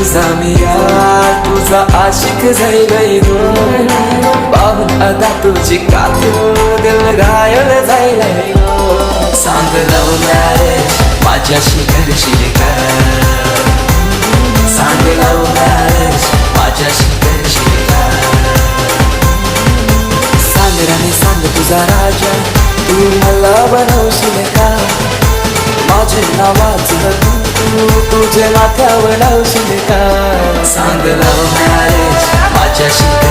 तुझा मी यार तुझा आशिक जाई गो पाहून आता तुझी कातू दिल घायल जाईल गो सांग लव्ह मॅरेज माझ्याशी करशील का सांग लव्ह मॅरेज माझ्याशी करशील का सांग राणी सांग तुझा राजा तू मला बनवशील का माझे नावाचं तू तुझे माथ्यावर लावशील का सांग लव्ह मॅरेज माझ्याशी